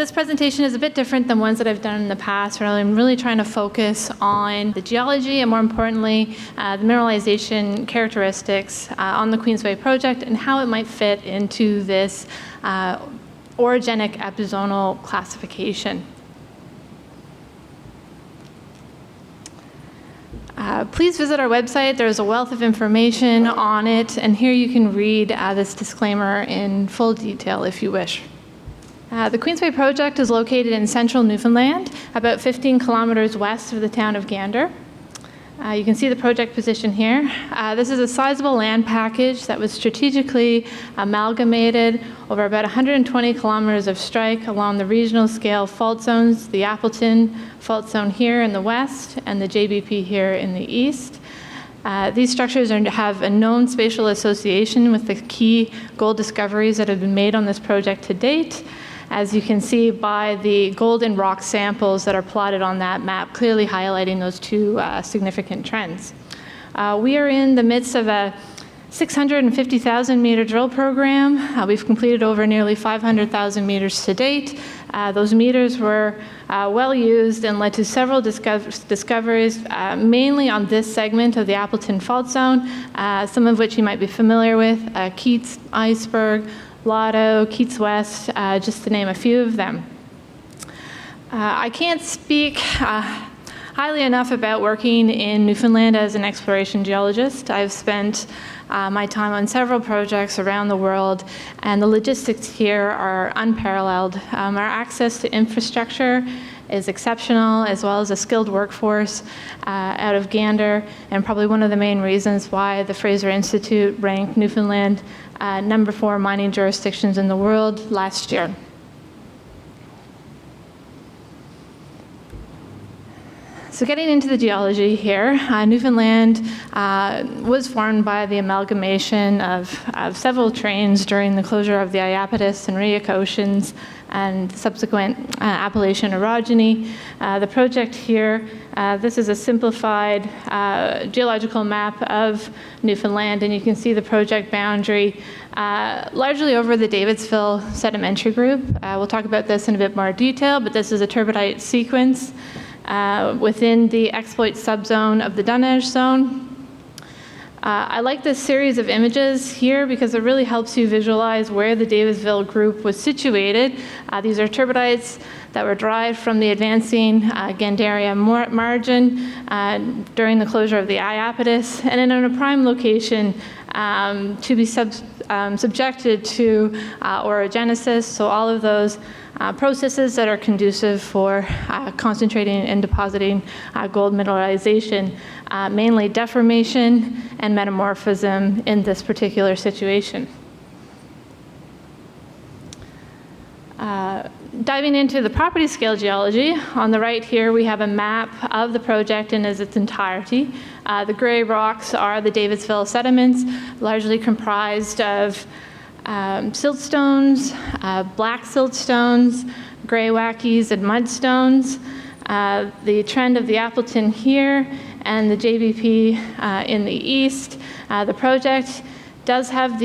This presentation is a bit different than ones that I've done in the past, where I'm really trying to focus on the geology and, more importantly, the mineralization characteristics on the Queensway project and how it might fit into this orogenic epizonal classification. Please visit our website. There's a wealth of information on it, and here you can read this disclaimer in full detail if you wish. The Queensway project is located in central Newfoundland, about 15 kilometers west of the town of Gander. You can see the project position here. This is a sizable land package that was strategically amalgamated over about 120 kilometers of strike along the regional scale fault zones, the Appleton fault zone here in the west and the JBP here in the east. These structures have a known spatial association with the key gold discoveries that have been made on this project to date, as you can see by the golden rock samples that are plotted on that map, clearly highlighting those two significant trends. We are in the midst of a 650,000 meter drill program. We've completed over nearly 500,000 meters to date. Those meters were well used and led to several discoveries, mainly on this segment of the Appleton Fault Zone, some of which you might be familiar with, Keats Iceberg, Lotto, Keats West, just to name a few of them. I can't speak highly enough about working in Newfoundland as an exploration geologist. I've spent my time on several projects around the world, and the logistics here are unparalleled. Our access to infrastructure is exceptional, as well as a skilled workforce out of Gander, and probably one of the main reasons why the Fraser Institute ranked Newfoundland number 4 mining jurisdictions in the world last year. So getting into the geology here, Newfoundland was formed by the amalgamation of several terrains during the closure of the Iapetus and Rheac oceans and subsequent Appalachian orogeny. The project here, this is a simplified geological map of Newfoundland, and you can see the project boundary largely over the Davidsville sedimentary group. We'll talk about this in a bit more detail, but this is a turbidite sequence within the exploit subzone of the Dunage zone. I like this series of images here because it really helps you visualize where the Davidsville group was situated. These are turbidites that were derived from the advancing Gandaria margin during the closure of the Iapetus, and in a prime location to be subjected to orogenesis, so all of those processes that are conducive for concentrating and depositing gold mineralization, mainly deformation and metamorphism in this particular situation. Diving into the property scale geology, on the right here we have a map of the project in its entirety. The gray rocks are the Davidsville sediments, largely comprised of siltstones, black siltstones, gray wackies, and mudstones. The trend of the Appleton here and the JBP in the east. The project does have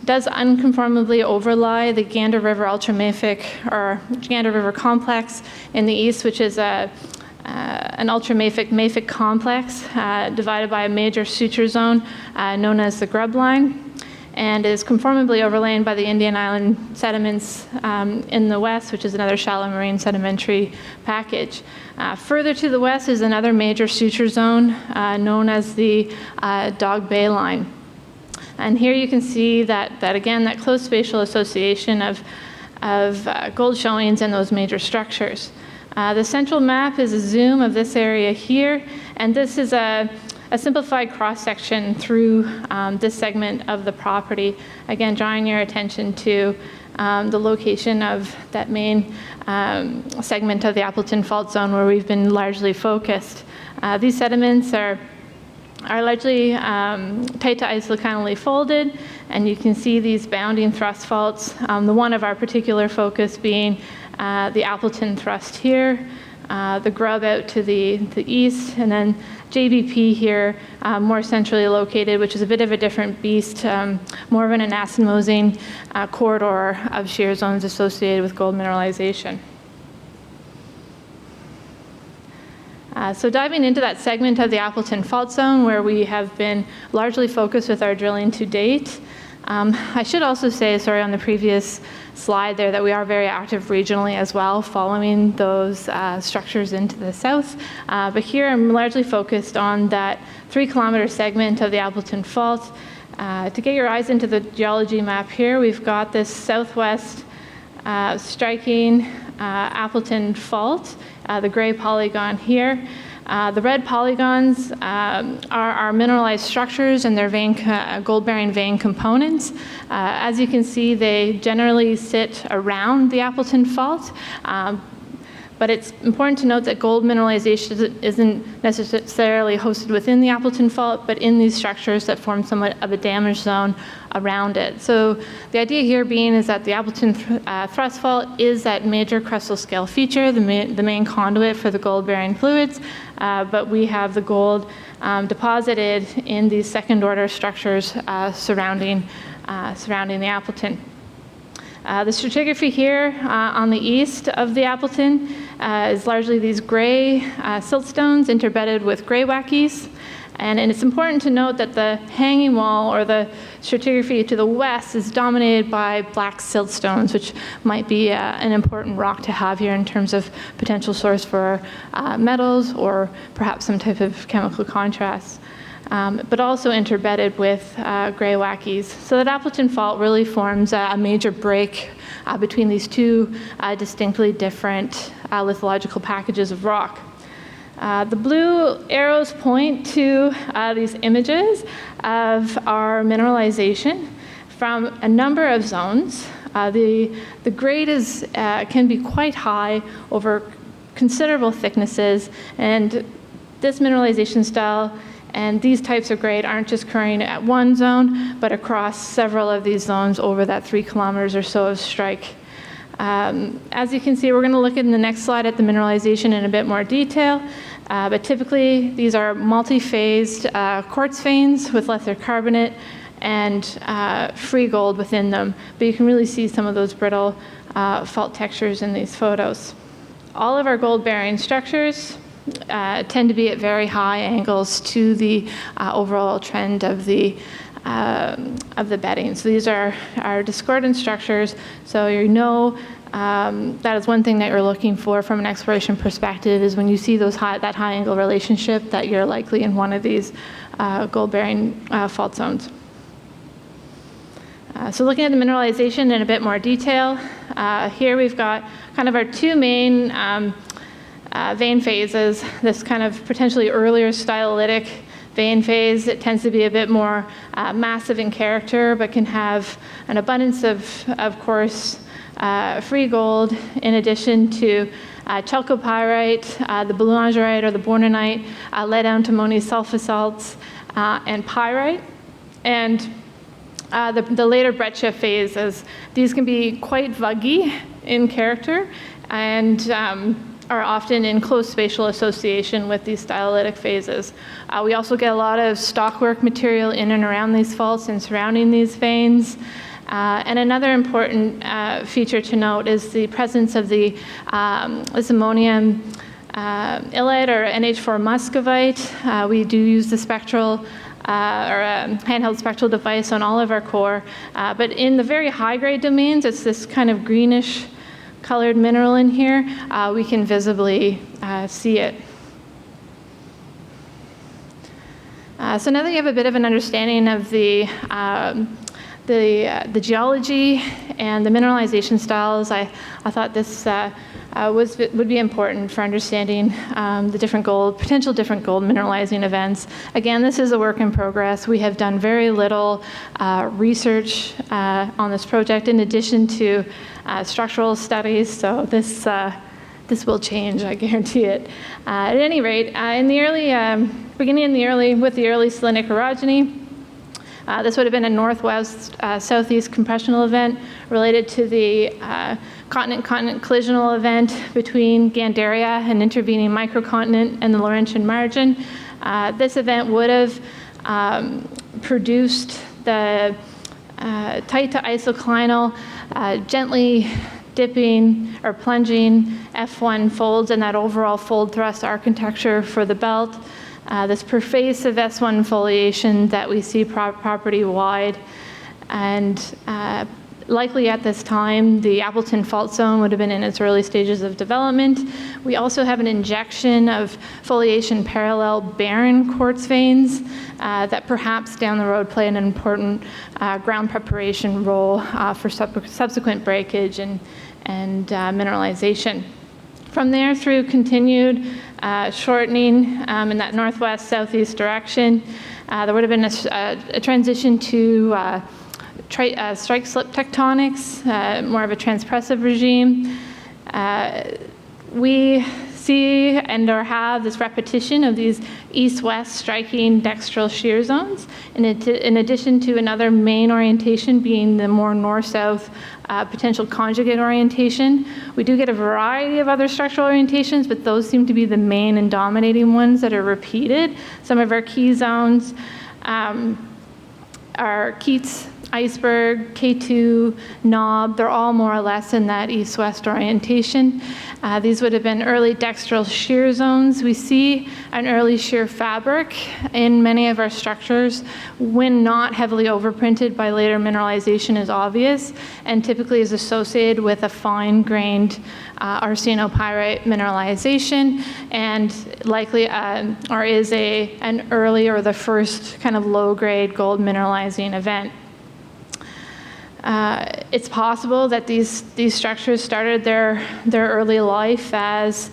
does unconformably overlie the Gander River ultramafic, or Gander River complex in the east, which is an ultramafic complex divided by a major suture zone known as the Grub Line, and is conformably overlain by the Indian Island sediments in the west, which is another shallow marine sedimentary package. Further to the west is another major suture zone known as the Dog Bay Line. And here you can see that again, that close spatial association of gold showings in those major structures. The central map is a zoom of this area here, and this is a simplified cross-section through this segment of the property, again drawing your attention to the location of that main segment of the Appleton Fault Zone where we've been largely focused. These sediments are largely tight to isoclinally folded, and you can see these bounding thrust faults, the one of our particular focus being the Appleton thrust here, the grub out to the east, and then JBP here, more centrally located, which is a bit of a different beast, more of an anastomosing corridor of shear zones associated with gold mineralization. So diving into that segment of the Appleton Fault Zone where we have been largely focused with our drilling to date, I should also say, sorry, on the previous slide there, that we are very active regionally as well, following those structures into the south. But here I'm largely focused on that 3-kilometer segment of the Appleton Fault. To get your eyes into the geology map here, we've got this southwest striking Appleton Fault, the gray polygon here. The red polygons are mineralized structures and their gold-bearing vein components. As you can see, they generally sit around the Appleton Fault, but it's important to note that gold mineralization isn't necessarily hosted within the Appleton Fault, but in these structures that form somewhat of a damage zone around it. So the idea here being is that the Appleton Thrust Fault is that major crustal scale feature, the main conduit for the gold-bearing fluids, but we have the gold deposited in these second-order structures surrounding the Appleton. The stratigraphy here on the east of the Appleton is largely these gray siltstones interbedded with gray wackies. And it's important to note that the hanging wall or the stratigraphy to the west is dominated by black siltstones, which might be an important rock to have here in terms of potential source for metals or perhaps some type of chemical contrast. But also interbedded with gray wackies. So that Appleton Fault really forms a major break between these two distinctly different lithological packages of rock. The blue arrows point to these images of our mineralization from a number of zones. The grade can be quite high over considerable thicknesses, and this mineralization style and these types of grade aren't just occurring at one zone, but across several of these zones over that 3 kilometers or so of strike. As you can see, we're going to look in the next slide at the mineralization in a bit more detail, but typically these are multi-phased quartz veins with lesser carbonate and free gold within them, but you can really see some of those brittle fault textures in these photos. All of our gold-bearing structures tend to be at very high angles to the overall trend of the bedding. So these are discordant structures. So that is one thing that you're looking for from an exploration perspective is when you see that high angle relationship that you're likely in one of these gold-bearing fault zones. So looking at the mineralization in a bit more detail, here we've got kind of our two main vein phases, this kind of potentially earlier stylitic vein phase. It tends to be a bit more massive in character, but can have an abundance of course, free gold in addition to chalcopyrite, the boulangerite or the bornonite, lead antimony sulfur salts, and pyrite. And the later breccia phases, these can be quite vuggy in character and are often in close spatial association with these stylitic phases. We also get a lot of stockwork material in and around these faults and surrounding these veins. And another important feature to note is the presence of the ammonium illite or NH4 muscovite. We do use the spectral or a handheld spectral device on all of our core. But in the very high-grade domains, it's this kind of greenish colored mineral in here. We can visibly see it. So now that you have a bit of an understanding of the geology and the mineralization styles, I thought this would be important for understanding the potential different gold mineralizing events. Again, this is a work in progress. We have done very little research on this project in addition to structural studies, so this will change, I guarantee it. At any rate, with the early selenic orogeny, This would have been a northwest southeast compressional event related to the continent-continent collisional event between Gandaria, an intervening microcontinent, and the Laurentian margin. This event would have produced the tight to isoclinal, gently dipping or plunging F1 folds and that overall fold thrust architecture for the belt. This pervasive S1 foliation that we see property-wide, and likely at this time, the Appleton Fault Zone would have been in its early stages of development. We also have an injection of foliation parallel barren quartz veins that perhaps down the road play an important ground preparation role for subsequent breakage and mineralization. From there through continued shortening in that northwest-southeast direction, there would have been a transition to strike-slip tectonics, more of a transpressive regime. We see and or have this repetition of these east-west striking dextral shear zones, in addition to another main orientation being the more north-south potential conjugate orientation. We do get a variety of other structural orientations, but those seem to be the main and dominating ones that are repeated. Some of our key zones are Keats, Iceberg, K2, Knob. They're all more or less in that east-west orientation. These would have been early dextral shear zones. We see an early shear fabric in many of our structures when not heavily overprinted by later mineralization is obvious, and typically is associated with a fine-grained arsenopyrite mineralization, and likely or is an early or the first kind of low-grade gold mineralizing event. It's possible that these structures started their early life as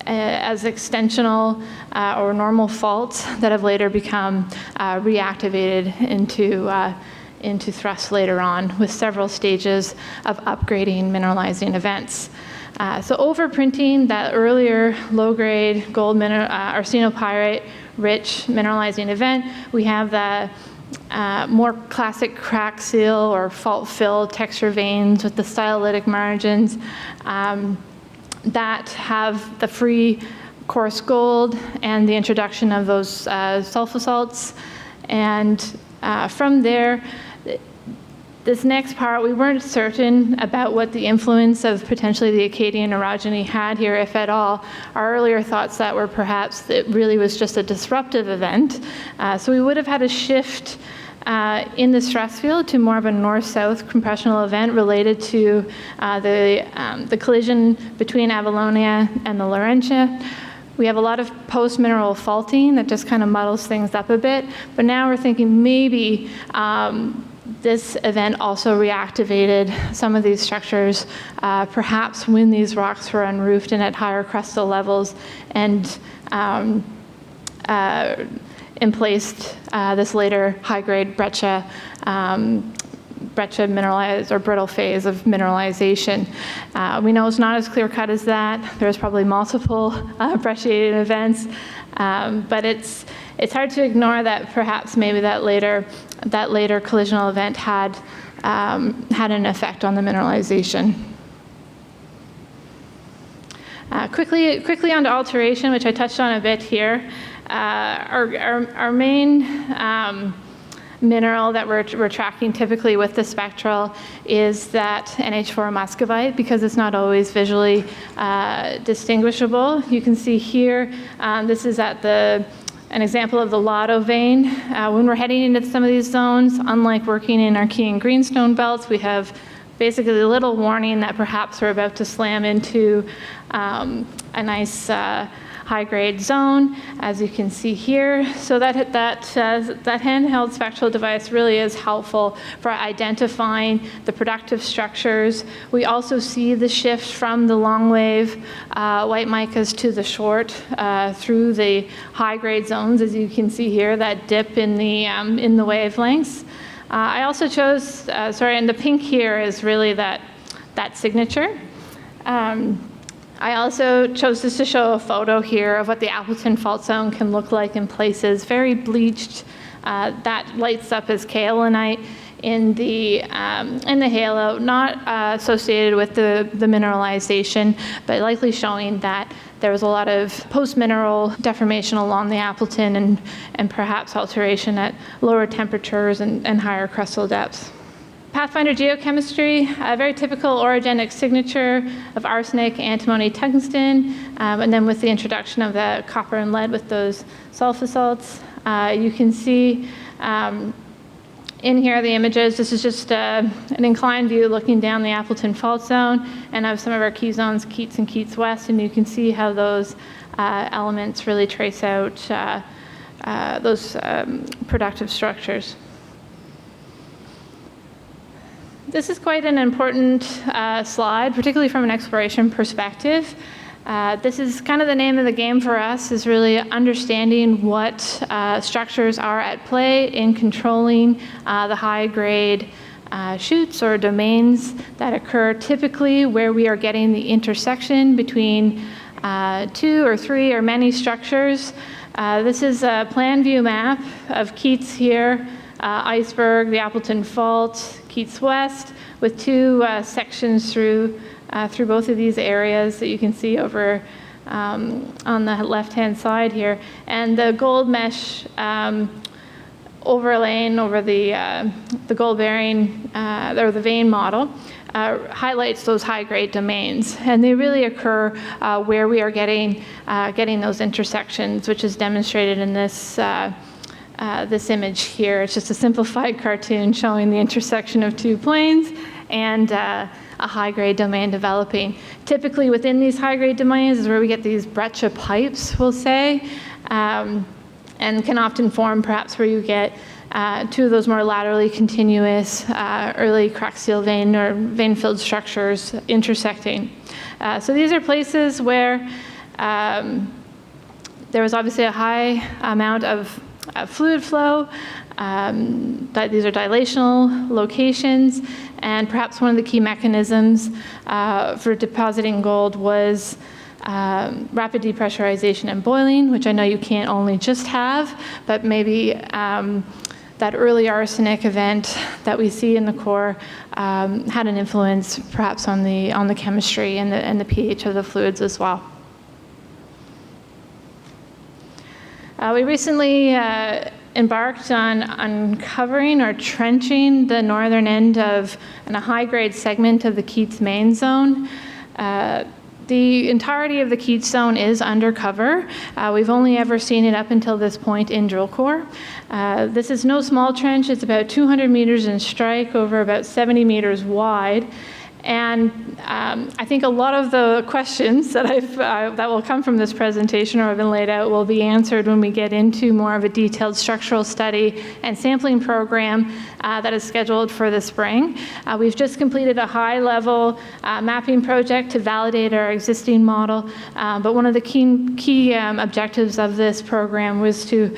extensional or normal faults that have later become reactivated into thrust later on, with several stages of upgrading mineralizing events. So overprinting that earlier low-grade gold arsenopyrite-rich mineralizing event, we have the more classic crack seal or fault-fill texture veins with the stylitic margins that have the free coarse gold and the introduction of those sulfosalts. And from there, this next part, we weren't certain about what the influence of potentially the Acadian orogeny had here, if at all. Our earlier thoughts that were perhaps it really was just a disruptive event. So we would have had a shift in the stress field to more of a north-south compressional event related to the collision between Avalonia and the Laurentia. We have a lot of post-mineral faulting that just kind of muddles things up a bit. But now we're thinking maybe this event also reactivated some of these structures, perhaps when these rocks were unroofed and at higher crustal levels, and emplaced this later high-grade breccia mineralized or brittle phase of mineralization. We know it's not as clear-cut as that. There's probably multiple brecciated events, but it's hard to ignore that perhaps maybe that later collisional event had an effect on the mineralization. Quickly onto alteration, which I touched on a bit here. Our main mineral that we're tracking typically with the spectral is that NH4 muscovite, because it's not always visually distinguishable. You can see here, this is at an example of the Lotto vein. When we're heading into some of these zones, unlike working in our key and greenstone belts, we have basically a little warning that perhaps we're about to slam into a nice high-grade zone, as you can see here. So that handheld spectral device really is helpful for identifying the productive structures. We also see the shift from the long-wave white micas to the short through the high-grade zones, as you can see here, that dip in the wavelengths. I also chose, and the pink here is really that signature. I also chose just to show a photo here of what the Appleton Fault Zone can look like in places, very bleached, that lights up as kaolinite in the halo, not associated with the mineralization, but likely showing that there was a lot of post-mineral deformation along the Appleton and perhaps alteration at lower temperatures and higher crustal depths. Pathfinder geochemistry, a very typical orogenic signature of arsenic, antimony, tungsten, and then with the introduction of the copper and lead with those sulfur salts, you can see in here the images. This is just an inclined view looking down the Appleton Fault Zone and of some of our key zones, Keats and Keats West, and you can see how those elements really trace out those productive structures. This is quite an important slide, particularly from an exploration perspective. This is kind of the name of the game for us, is really understanding what structures are at play in controlling the high-grade chutes or domains that occur typically where we are getting the intersection between 2 or 3 or many structures. This is a plan view map of Keats here, Iceberg, the Appleton Fault, Keats West, with 2 sections through both of these areas that you can see over on the left-hand side here. And the gold mesh overlaying over the gold bearing or the vein model highlights those high-grade domains, and they really occur where we are getting those intersections, which is demonstrated in this image here. It's just a simplified cartoon showing the intersection of 2 planes and a high-grade domain developing. Typically within these high-grade domains is where we get these breccia pipes, we'll say, and can often form perhaps where you get 2 of those more laterally continuous early crack-seal vein or vein-filled structures intersecting. So these are places where there was obviously a high amount of fluid flow, but these are dilational locations, and perhaps one of the key mechanisms for depositing gold was rapid depressurization and boiling, which I know you can't only just have, but maybe that early arsenic event that we see in the core had an influence perhaps on the chemistry and the pH of the fluids as well. We recently embarked on uncovering or trenching the northern end of a high-grade segment of the Keats main zone. The entirety of the Keats zone is undercover. We've only ever seen it up until this point in drill core. This is no small trench. It's about 200 meters in strike over about 70 meters wide. And I think a lot of the questions that that will come from this presentation or have been laid out will be answered when we get into more of a detailed structural study and sampling program that is scheduled for the spring. We've just completed a high-level mapping project to validate our existing model, but one of the key objectives of this program was to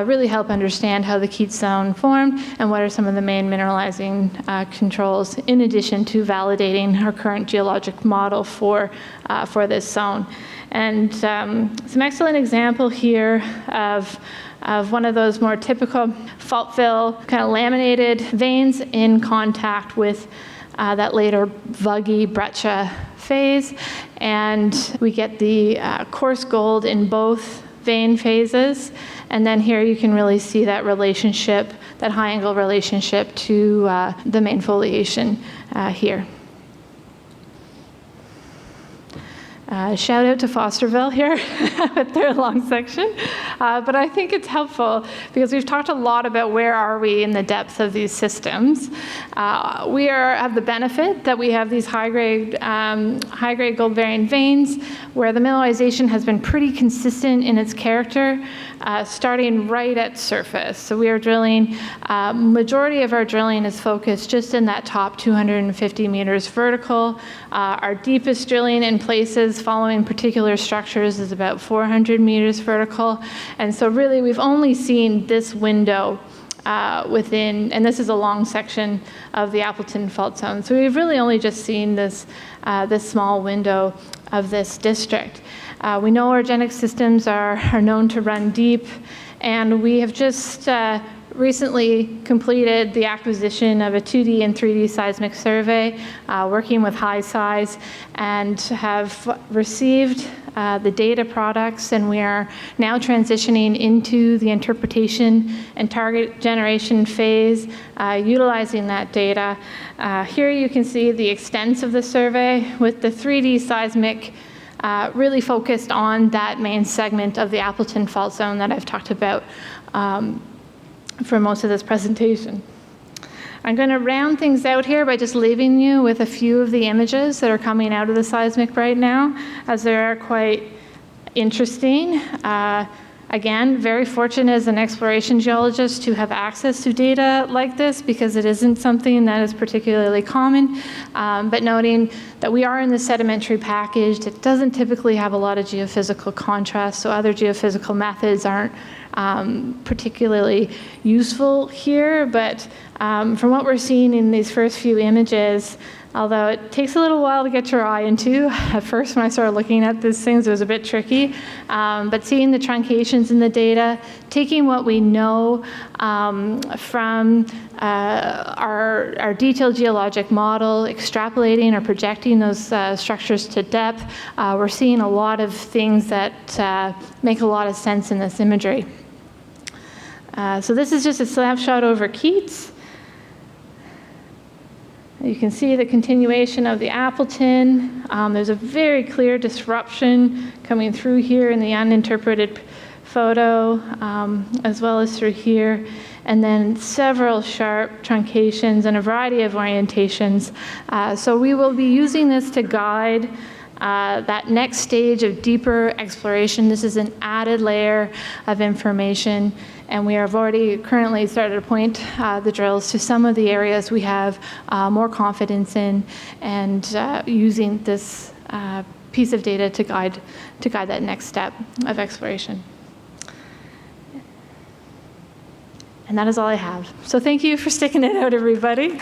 really help understand how the Keats zone formed and what are some of the main mineralizing controls, in addition to validating our current geologic model for this zone. And some excellent example here of one of those more typical fault fill kind of laminated veins in contact with that later vuggy breccia phase. And we get the coarse gold in both vein phases. And then here you can really see that relationship, that high angle relationship to the main foliation here. Shout out to Fosterville here with their long section. But I think it's helpful because we've talked a lot about where are we in the depth of these systems. We have the benefit that we have these high-grade gold-bearing veins where the mineralization has been pretty consistent in its character, starting right at surface. So we are drilling, majority of our drilling is focused just in that top 250 meters vertical. Our deepest drilling in places following particular structures is about 400 meters vertical. And so really we've only seen this window within, and this is a long section of the Appleton Fault Zone. So we've really only just seen this small window of this district. We know orogenic systems are known to run deep, and we have just recently completed the acquisition of a 2D and 3D seismic survey, working with HiSeis, and have received the data products, and we are now transitioning into the interpretation and target generation phase, utilizing that data. Here you can see the extents of the survey with the 3D seismic really focused on that main segment of the Appleton Fault Zone that I've talked about for most of this presentation. I'm going to round things out here by just leaving you with a few of the images that are coming out of the seismic right now, as they are quite interesting. Again, very fortunate as an exploration geologist to have access to data like this, because it isn't something that is particularly common, but noting that we are in the sedimentary package. It doesn't typically have a lot of geophysical contrast, so other geophysical methods aren't particularly useful here, but from what we're seeing in these first few images, although it takes a little while to get your eye into, at first when I started looking at these things, it was a bit tricky, but seeing the truncations in the data, taking what we know from our detailed geologic model, extrapolating or projecting those structures to depth, we're seeing a lot of things that make a lot of sense in this imagery. So this is just a snapshot over Keats. You can see the continuation of the Appleton. There's a very clear disruption coming through here in the uninterpreted photo, as well as through here, and then several sharp truncations and a variety of orientations. So we will be using this to guide that next stage of deeper exploration. This is an added layer of information, and we have already currently started to point the drills to some of the areas we have more confidence in, and using this piece of data to guide that next step of exploration. And that is all I have. So thank you for sticking it out, everybody.